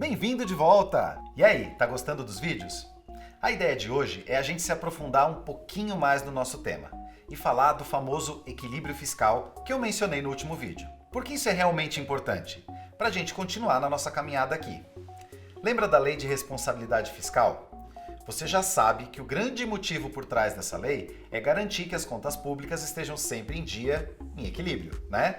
Bem-vindo de volta! E aí, tá gostando dos vídeos? A ideia de hoje é a gente se aprofundar um pouquinho mais no nosso tema e falar do famoso equilíbrio fiscal que eu mencionei no último vídeo. Por que isso é realmente importante? Para a gente continuar na nossa caminhada aqui. Lembra da Lei de Responsabilidade Fiscal? Você já sabe que o grande motivo por trás dessa lei é garantir que as contas públicas estejam sempre em dia, em equilíbrio, né?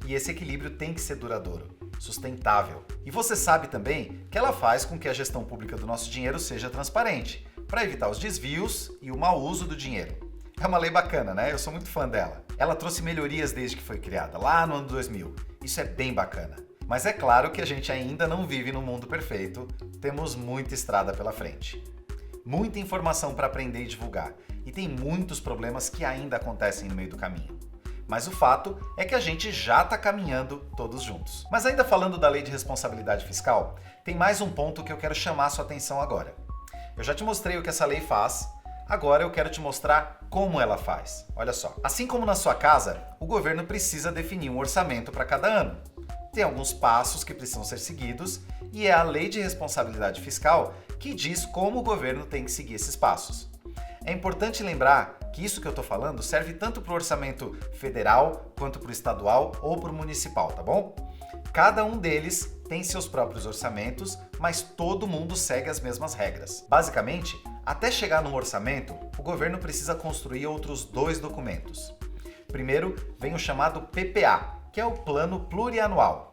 E esse equilíbrio tem que ser duradouro, sustentável. E você sabe também que ela faz com que a gestão pública do nosso dinheiro seja transparente, para evitar os desvios e o mau uso do dinheiro. É uma lei bacana, né? Eu sou muito fã dela. Ela trouxe melhorias desde que foi criada, lá no ano 2000. Isso é bem bacana. Mas é claro que a gente ainda não vive num mundo perfeito, temos muita estrada pela frente. Muita informação para aprender e divulgar, e tem muitos problemas que ainda acontecem no meio do caminho. Mas o fato é que a gente já está caminhando todos juntos. Mas ainda falando da Lei de Responsabilidade Fiscal, tem mais um ponto que eu quero chamar a sua atenção agora. Eu já te mostrei o que essa lei faz, agora eu quero te mostrar como ela faz. Olha só, assim como na sua casa, o governo precisa definir um orçamento para cada ano. Tem alguns passos que precisam ser seguidos e é a Lei de Responsabilidade Fiscal que diz como o governo tem que seguir esses passos. É importante lembrar que isso que eu estou falando serve tanto para o orçamento federal, quanto para o estadual ou para o municipal, tá bom? Cada um deles tem seus próprios orçamentos, mas todo mundo segue as mesmas regras. Basicamente, até chegar num orçamento, o governo precisa construir outros dois documentos. Primeiro, vem o chamado PPA, que é o Plano Plurianual.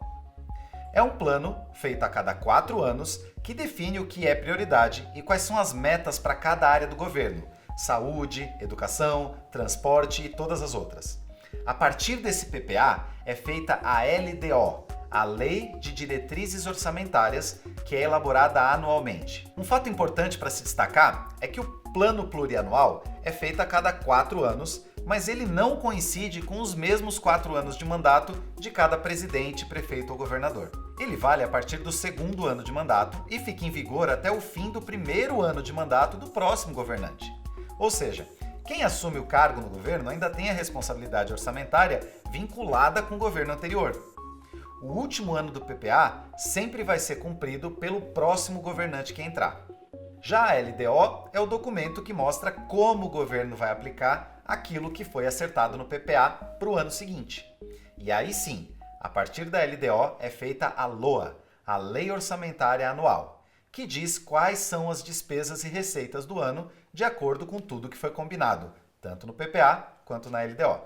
É um plano feito a cada 4 anos que define o que é prioridade e quais são as metas para cada área do governo: saúde, educação, transporte e todas as outras. A partir desse PPA é feita a LDO, a Lei de Diretrizes Orçamentárias, que é elaborada anualmente. Um fato importante para se destacar é que o Plano Plurianual é feito a cada 4 anos, mas ele não coincide com os mesmos 4 anos de mandato de cada presidente, prefeito ou governador. Ele vale a partir do 2º ano de mandato e fica em vigor até o fim do 1º ano de mandato do próximo governante. Ou seja, quem assume o cargo no governo ainda tem a responsabilidade orçamentária vinculada com o governo anterior. O último ano do PPA sempre vai ser cumprido pelo próximo governante que entrar. Já a LDO é o documento que mostra como o governo vai aplicar aquilo que foi acertado no PPA para o ano seguinte. E aí sim, a partir da LDO é feita a LOA, a Lei Orçamentária Anual, que diz quais são as despesas e receitas do ano de acordo com tudo que foi combinado, tanto no PPA quanto na LDO.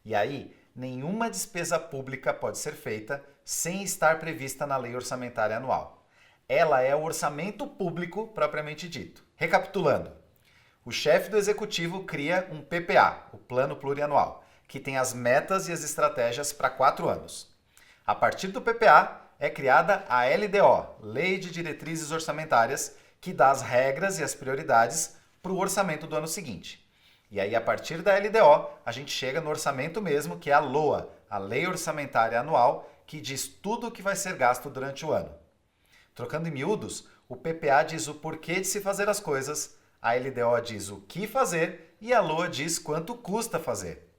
E aí, nenhuma despesa pública pode ser feita sem estar prevista na Lei Orçamentária Anual. Ela é o orçamento público propriamente dito. Recapitulando, o chefe do executivo cria um PPA, o Plano Plurianual, que tem as metas e as estratégias para 4 anos. A partir do PPA é criada a LDO, Lei de Diretrizes Orçamentárias, que dá as regras e as prioridades para o orçamento do ano seguinte. E aí, a partir da LDO, a gente chega no orçamento mesmo, que é a LOA, a Lei Orçamentária Anual, que diz tudo o que vai ser gasto durante o ano. Trocando em miúdos, o PPA diz o porquê de se fazer as coisas, a LDO diz o que fazer e a LOA diz quanto custa fazer.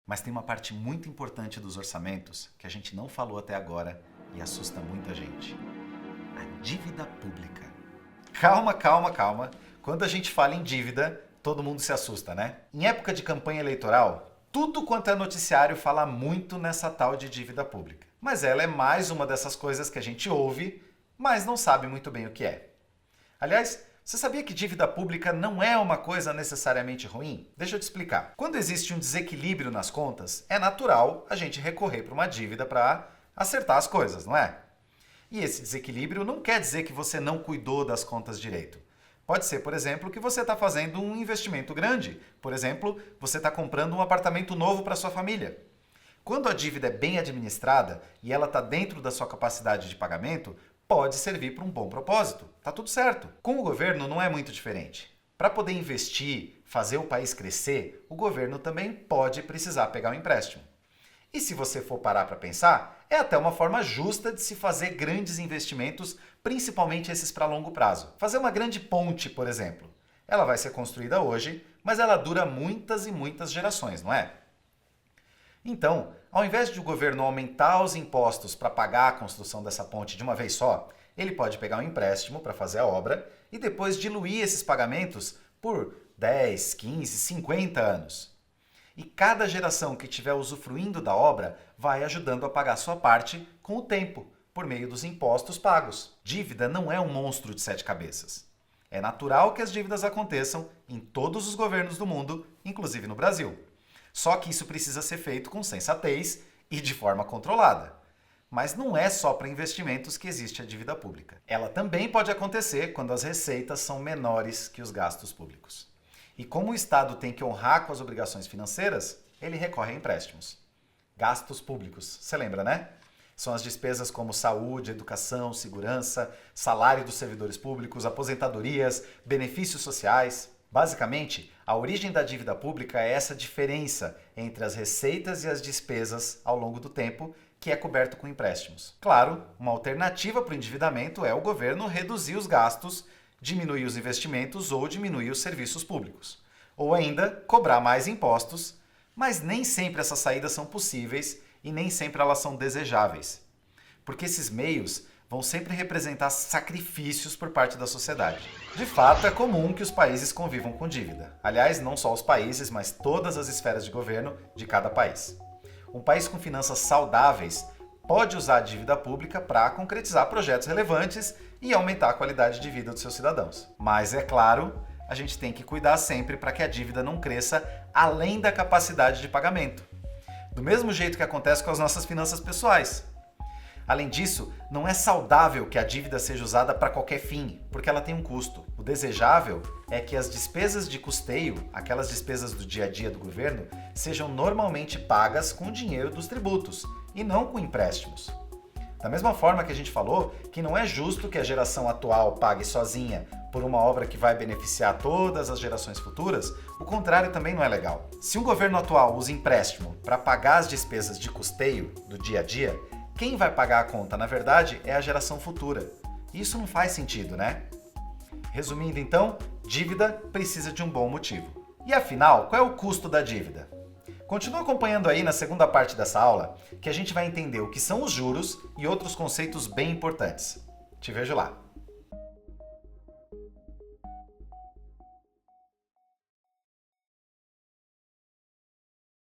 Mas tem uma parte muito importante dos orçamentos que a gente não falou até agora e assusta muita gente: a dívida pública. Calma, calma, calma. Quando a gente fala em dívida, todo mundo se assusta, né? Em época de campanha eleitoral, tudo quanto é noticiário fala muito nessa tal de dívida pública. Mas ela é mais uma dessas coisas que a gente ouve, mas não sabe muito bem o que é. Aliás, você sabia que dívida pública não é uma coisa necessariamente ruim? Deixa eu te explicar. Quando existe um desequilíbrio nas contas, é natural a gente recorrer para uma dívida para acertar as coisas, não é? E esse desequilíbrio não quer dizer que você não cuidou das contas direito. Pode ser, por exemplo, que você está fazendo um investimento grande. Por exemplo, você está comprando um apartamento novo para sua família. Quando a dívida é bem administrada e ela está dentro da sua capacidade de pagamento, pode servir para um bom propósito. Tá tudo certo. Com o governo não é muito diferente. Para poder investir, fazer o país crescer, o governo também pode precisar pegar um empréstimo. E se você for parar para pensar, é até uma forma justa de se fazer grandes investimentos, principalmente esses para longo prazo. Fazer uma grande ponte, por exemplo. Ela vai ser construída hoje, mas ela dura muitas e muitas gerações, não é? Então, ao invés de o governo aumentar os impostos para pagar a construção dessa ponte de uma vez só, ele pode pegar um empréstimo para fazer a obra e depois diluir esses pagamentos por 10, 15, 50 anos. E cada geração que estiver usufruindo da obra vai ajudando a pagar sua parte com o tempo, por meio dos impostos pagos. Dívida não é um monstro de 7 cabeças. É natural que as dívidas aconteçam em todos os governos do mundo, inclusive no Brasil. Só que isso precisa ser feito com sensatez e de forma controlada. Mas não é só para investimentos que existe a dívida pública. Ela também pode acontecer quando as receitas são menores que os gastos públicos. E como o Estado tem que honrar com as obrigações financeiras, ele recorre a empréstimos. Gastos públicos, você lembra, né? São as despesas como saúde, educação, segurança, salário dos servidores públicos, aposentadorias, benefícios sociais. Basicamente, a origem da dívida pública é essa diferença entre as receitas e as despesas ao longo do tempo, que é coberto com empréstimos. Claro, uma alternativa para o endividamento é o governo reduzir os gastos, diminuir os investimentos ou diminuir os serviços públicos. Ou ainda, cobrar mais impostos, mas nem sempre essas saídas são possíveis e nem sempre elas são desejáveis. Porque esses meios vão sempre representar sacrifícios por parte da sociedade. De fato, é comum que os países convivam com dívida. Aliás, não só os países, mas todas as esferas de governo de cada país. Um país com finanças saudáveis pode usar a dívida pública para concretizar projetos relevantes e aumentar a qualidade de vida dos seus cidadãos. Mas, é claro, a gente tem que cuidar sempre para que a dívida não cresça além da capacidade de pagamento. Do mesmo jeito que acontece com as nossas finanças pessoais. Além disso, não é saudável que a dívida seja usada para qualquer fim, porque ela tem um custo. O desejável é que as despesas de custeio, aquelas despesas do dia a dia do governo, sejam normalmente pagas com o dinheiro dos tributos e não com empréstimos. Da mesma forma que a gente falou que não é justo que a geração atual pague sozinha por uma obra que vai beneficiar todas as gerações futuras, o contrário também não é legal. Se um governo atual usa empréstimo para pagar as despesas de custeio do dia a dia, quem vai pagar a conta, na verdade, é a geração futura. E isso não faz sentido, né? Resumindo então, dívida precisa de um bom motivo. E afinal, qual é o custo da dívida? Continua acompanhando aí na segunda parte dessa aula, que a gente vai entender o que são os juros e outros conceitos bem importantes. Te vejo lá!